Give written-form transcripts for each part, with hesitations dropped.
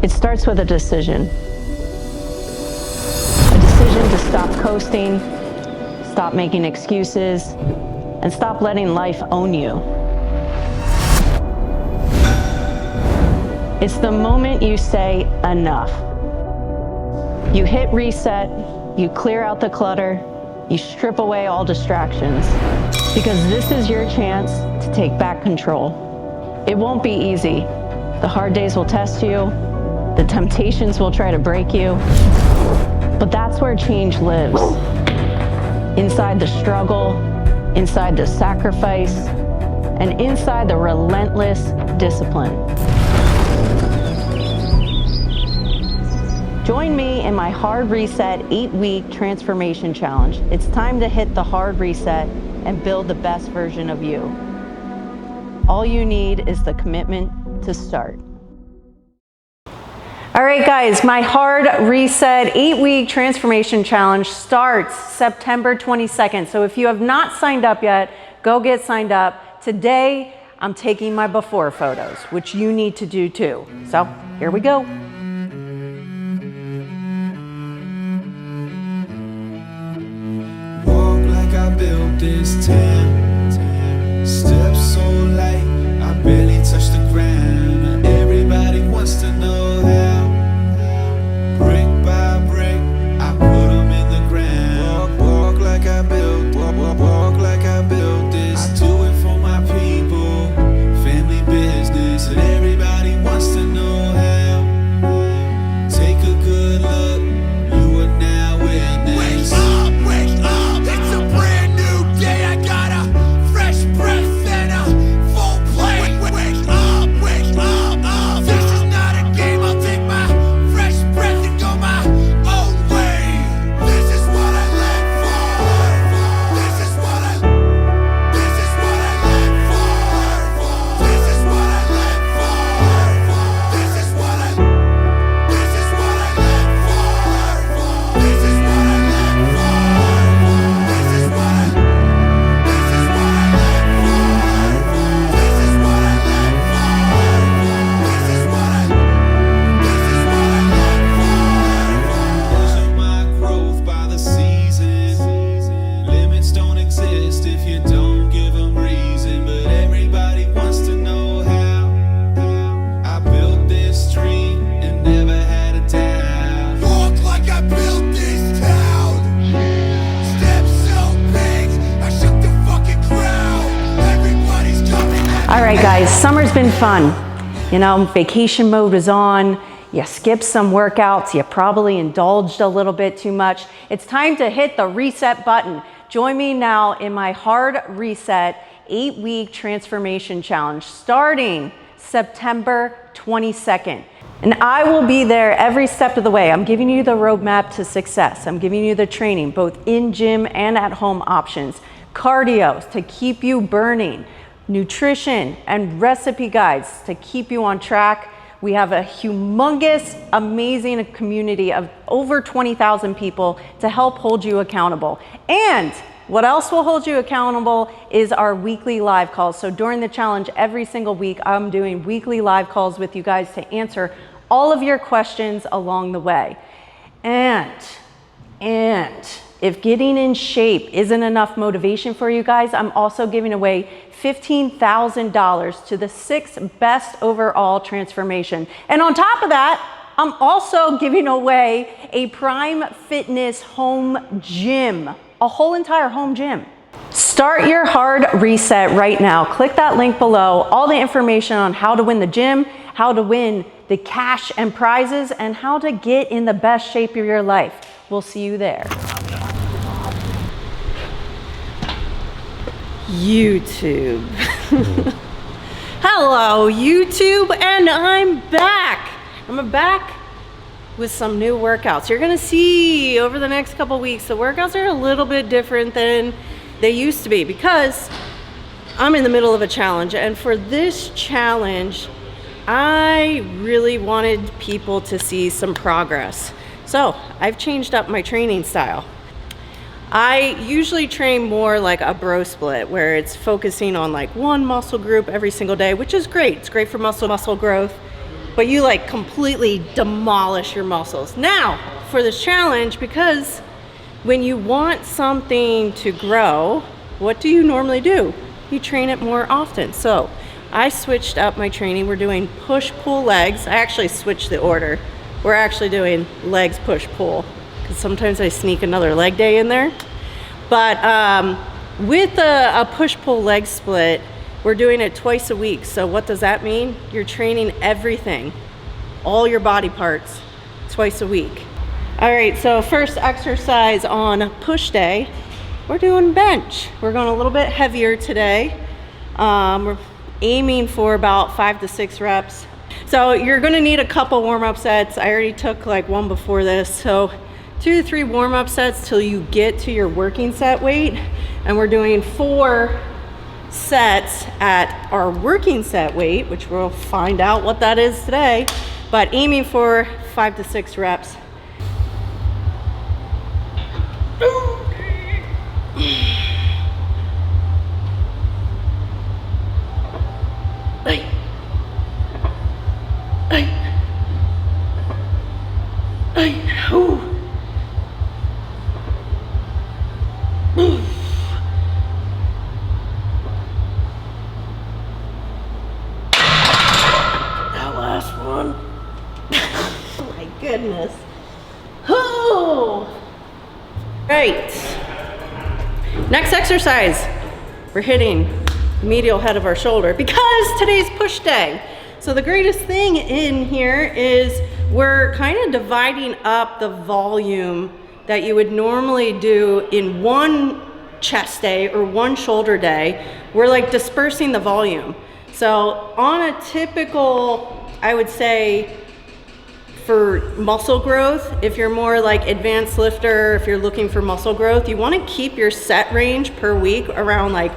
It starts with a decision. A decision to stop coasting, stop making excuses, and stop letting life own you. It's the moment you say enough. You hit reset, you clear out the clutter, you strip away all distractions, because this is your chance to take back control. It won't be easy. The hard days will test you, the temptations will try to break you, but that's where change lives. Inside the struggle, inside the sacrifice, and inside the relentless discipline. Join me in my Hard Reset 8-week transformation challenge. It's time to hit the hard reset and build the best version of you. All you need is the commitment to start. All right, guys, my Hard Reset 8-week transformation challenge starts September 22nd. So if you have not signed up yet, go get signed up. Today, I'm taking my before photos, which you need to do too. So here we go. Walk like I built this town. Steps so light, I barely touch the ground. Everybody wants to know how. Brick by brick, I put them in the ground. Walk like I built, walk like I built this. I do it for my people, family business, and everybody wants to know how. Take a good look, you are now witness. Wake up, it's a brand new day. I got a fresh breath and a full plate. Wake up, this is not a game. I'll take my fresh breath and go my own way. This is what I live for. This is what I live for. This is what I live for. This is what I live for. This is what I live for. This is what I live for. This is what I live for. This is what I live for. Measure my growth by the season. Limits don't exist if you don't give them reason. But everybody wants to know how. I built this dream and never had a doubt. Walk like I built this town. Steps so big, I shook the fucking crowd. Everybody's coming at All right, guys, summer's been fun. You know, vacation mode was on. You skipped some workouts. You probably indulged a little bit too much. It's time to hit the reset button. Join me now in my Hard Reset 8-week transformation challenge starting September 22nd. And I will be there every step of the way. I'm giving you the roadmap to success. I'm giving you the training, both in gym and at home options, cardio to keep you burning, nutrition and recipe guides to keep you on track. We have a humongous, amazing community of over 20,000 people to help hold you accountable. And what else will hold you accountable is our weekly live calls. So during the challenge, every single week, I'm doing weekly live calls with you guys to answer all of your questions along the way. And if getting in shape isn't enough motivation for you guys, I'm also giving away $15,000 to the 6 best overall transformation. And on top of that, I'm also giving away a Prime Fitness home gym, a whole entire home gym. Start your hard reset right now. Click that link below. All the information on how to win the gym, how to win the cash and prizes, and how to get in the best shape of your life. We'll see you there. YouTube. Hello, YouTube, and I'm back. I'm back with some new workouts. You're gonna see over the next couple weeks, the workouts are a little bit different than they used to be because I'm in the middle of a challenge. And for this challenge, I really wanted people to see some progress. So I've changed up my training style. I usually train more like a bro split where it's focusing on like one muscle group every single day, which is great. It's great for muscle growth. but you like completely demolish your muscles. Now, for this challenge, because when you want something to grow, what do you normally do? You train it more often. So I switched up my training. We're doing push-pull legs. I actually switched the order. We're actually doing legs, push-pull, because sometimes I sneak another leg day in there. But with a push-pull leg split, we're doing it twice a week. So what does that mean? You're training everything, all your body parts, twice a week. All right, so first exercise on push day, we're doing bench. We're going a little bit heavier today. We're aiming for about 5 to 6 reps. So you're gonna need a couple warm-up sets. I already took like one before this. So 2 to 3 warm-up sets till you get to your working set weight. And we're doing 4 sets at our working set weight, which we'll find out what that is today, but aiming for 5 to 6 reps. Goodness. Oh. Right. Next exercise. We're hitting the medial head of our shoulder because today's push day. So the greatest thing in here is we're kind of dividing up the volume that you would normally do in one chest day or one shoulder day. We're like dispersing the volume. So on a typical, I would say, for muscle growth, if you're more like advanced lifter, if you're looking for muscle growth, you want to keep your set range per week around like,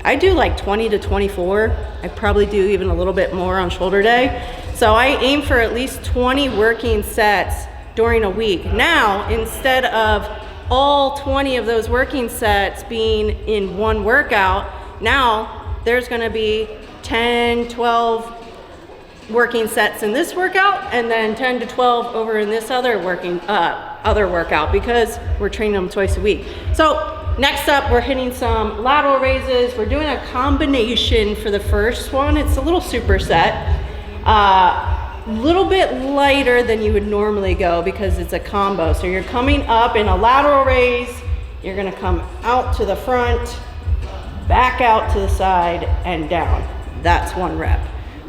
I do like 20 to 24. I probably do even a little bit more on shoulder day. So I aim for at least 20 working sets during a week. Now, instead of all 20 of those working sets being in one workout, now there's going to be 10, 12 working sets in this workout, and then 10 to 12 over in this other workout, because we're training them twice a week. So next up, we're hitting some lateral raises. We're doing a combination for the first one. It's a little superset, a little bit lighter than you would normally go because it's a combo. So you're coming up in a lateral raise, you're gonna come out to the front, back out to the side, and down. That's 1 rep.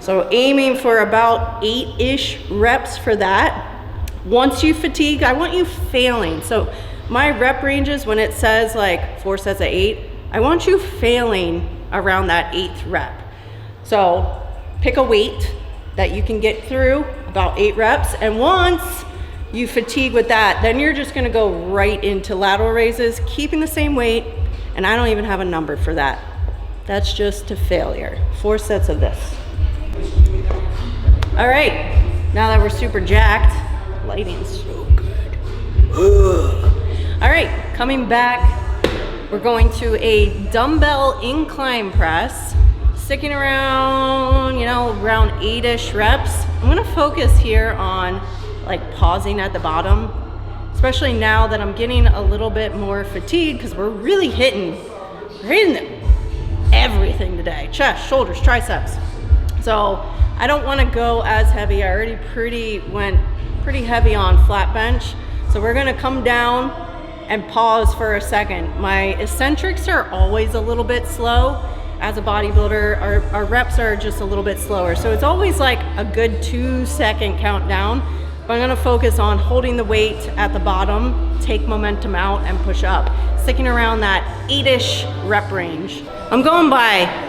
So aiming for about 8-ish reps for that. Once you fatigue, I want you failing. So my rep ranges, when it says like 4 sets of 8, I want you failing around that 8th rep. So pick a weight that you can get through, about 8 reps. And once you fatigue with that, then you're just gonna go right into lateral raises, keeping the same weight. And I don't even have a number for that. That's just to failure. 4 sets of this. All right, now that we're super jacked, lighting's so good. All right, coming back, we're going to a dumbbell incline press, sticking around, around 8-ish reps. I'm gonna focus here on like pausing at the bottom, especially now that I'm getting a little bit more fatigued because we're really hitting everything today. Chest, shoulders, triceps. So I don't want to go as heavy. I already went pretty heavy on flat bench. So we're going to come down and pause for a second. My eccentrics are always a little bit slow. As a bodybuilder, our reps are just a little bit slower. So it's always like a good 2-second countdown. But I'm going to focus on holding the weight at the bottom, take momentum out, and push up. Sticking around that 8-ish rep range. I'm going by.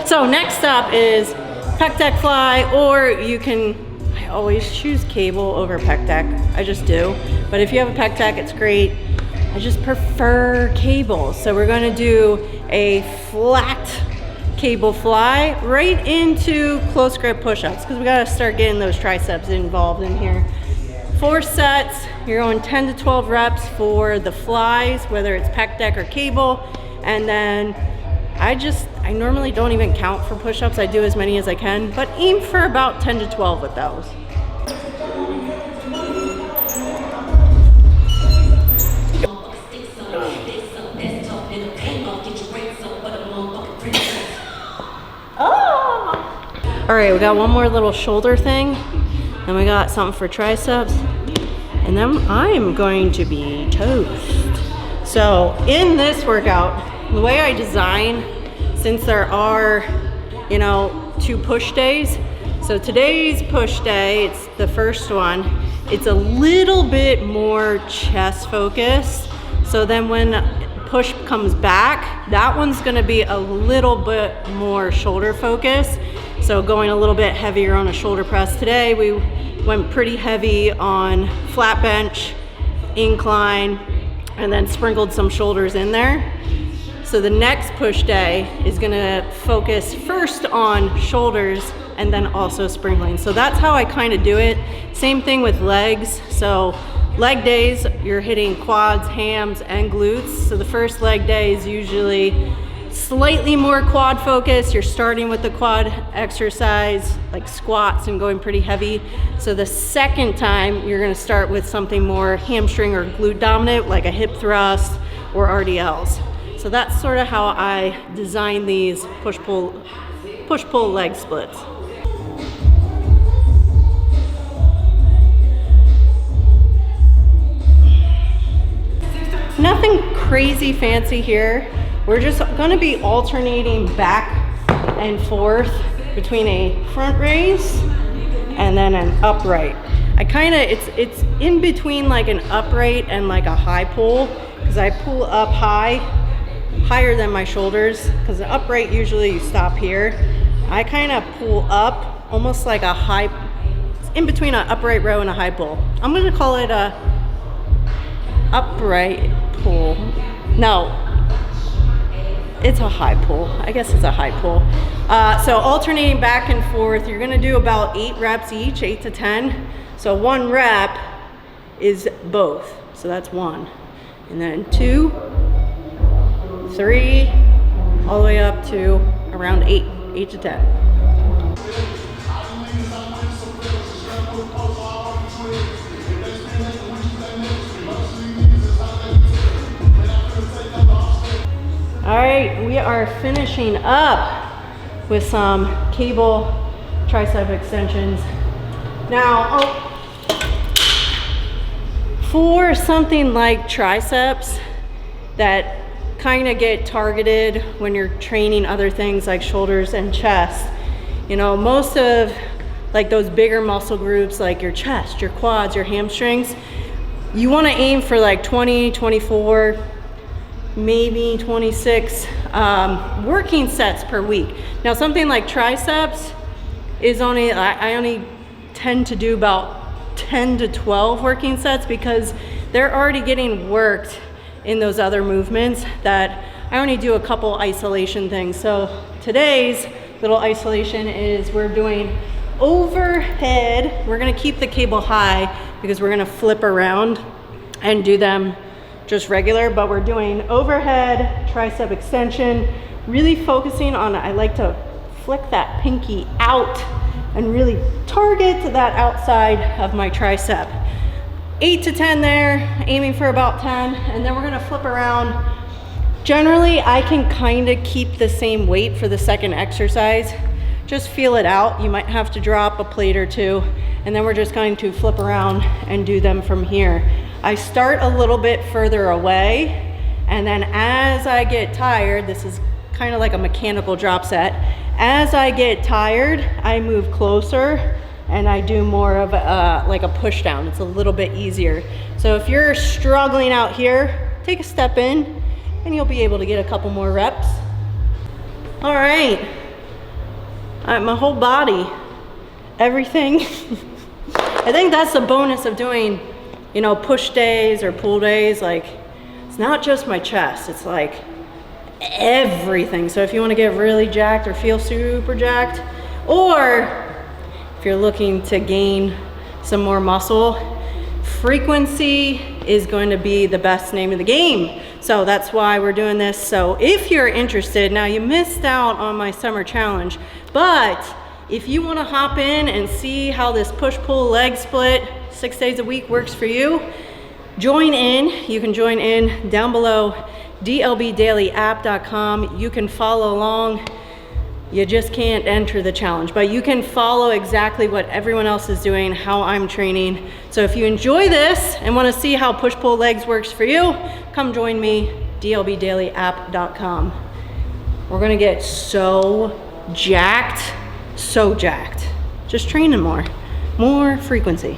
So next up is pec deck fly, or you can, I always choose cable over pec deck. I just do. But if you have a pec deck, it's great. I just prefer cable. So we're going to do a flat cable fly right into close grip push-ups because we got to start getting those triceps involved in here. 4 sets. You're going 10 to 12 reps for the flies, whether it's pec deck or cable. And then I normally don't even count for push-ups. I do as many as I can, but aim for about 10 to 12 with those. Oh! All right, we got one more little shoulder thing, and we got something for triceps, and then I'm going to be toast. So in this workout, the way I design, since there are, you know, 2 push days, so today's push day, it's the first one, it's a little bit more chest focused. So then when push comes back, that one's gonna be a little bit more shoulder focused. So going a little bit heavier on a shoulder press. Today we went pretty heavy on flat bench, incline, and then sprinkled some shoulders in there. So the next push day is gonna focus first on shoulders and then also sprinkling. So that's how I kind of do it. Same thing with legs. So leg days, you're hitting quads, hams, and glutes. So the first leg day is usually slightly more quad focused. You're starting with the quad exercise, like squats and going pretty heavy. So the second time, you're gonna start with something more hamstring or glute dominant, like a hip thrust or RDLs. So that's sort of how I design these push-pull leg splits. Nothing crazy fancy here. We're just gonna be alternating back and forth between a front raise and then an upright. It's in between like an upright and like a high pull, because I pull up higher than my shoulders, because the upright usually you stop here. I kind of pull up almost like a high, it's in between an upright row and a high pull. I'm gonna call it a upright pull. No, it's a high pull. I guess it's a high pull. So alternating back and forth, you're gonna do about 8 reps each, 8 to 10. So 1 rep is both. So that's 1. And then 2, 3, all the way up to around 8 to 10. All right, we are finishing up with some cable tricep extensions. Now, for something like triceps that kind of get targeted when you're training other things like shoulders and chest, you know, most of like those bigger muscle groups like your chest, your quads, your hamstrings, you want to aim for like 20, 24, maybe 26 working sets per week. Now something like triceps is only, I only tend to do about 10 to 12 working sets, because they're already getting worked in those other movements that I only do a couple isolation things. So today's little isolation is we're doing overhead. We're gonna keep the cable high because we're gonna flip around and do them just regular, but we're doing overhead tricep extension, really focusing on, I like to flick that pinky out and really target that outside of my tricep. 8 to 10 there, aiming for about 10, and then we're gonna flip around. Generally, I can kind of keep the same weight for the second exercise. Just feel it out. You might have to drop a plate or 2, and then we're just going to flip around and do them from here. I start a little bit further away, and then as I get tired, this is kind of like a mechanical drop set. As I get tired, I move closer and I do more of like a push down. It's a little bit easier. So if you're struggling out here, take a step in and you'll be able to get a couple more reps. All right, my whole body, everything. I think that's the bonus of doing, you know, push days or pull days. Like, it's not just my chest, it's like everything. So if you want to get really jacked or feel super jacked, or if you're looking to gain some more muscle, frequency is going to be the best name of the game. So that's why we're doing this. So if you're interested, now you missed out on my summer challenge, but if you want to hop in and see how this push-pull leg split 6 days a week works for you, join in. You can join in down below, dlbdailyapp.com. You can follow along. You just can't enter the challenge, but you can follow exactly what everyone else is doing, how I'm training. So if you enjoy this and want to see how push-pull legs works for you, come join me, dlbdailyapp.com. We're gonna get so jacked, just training more frequency.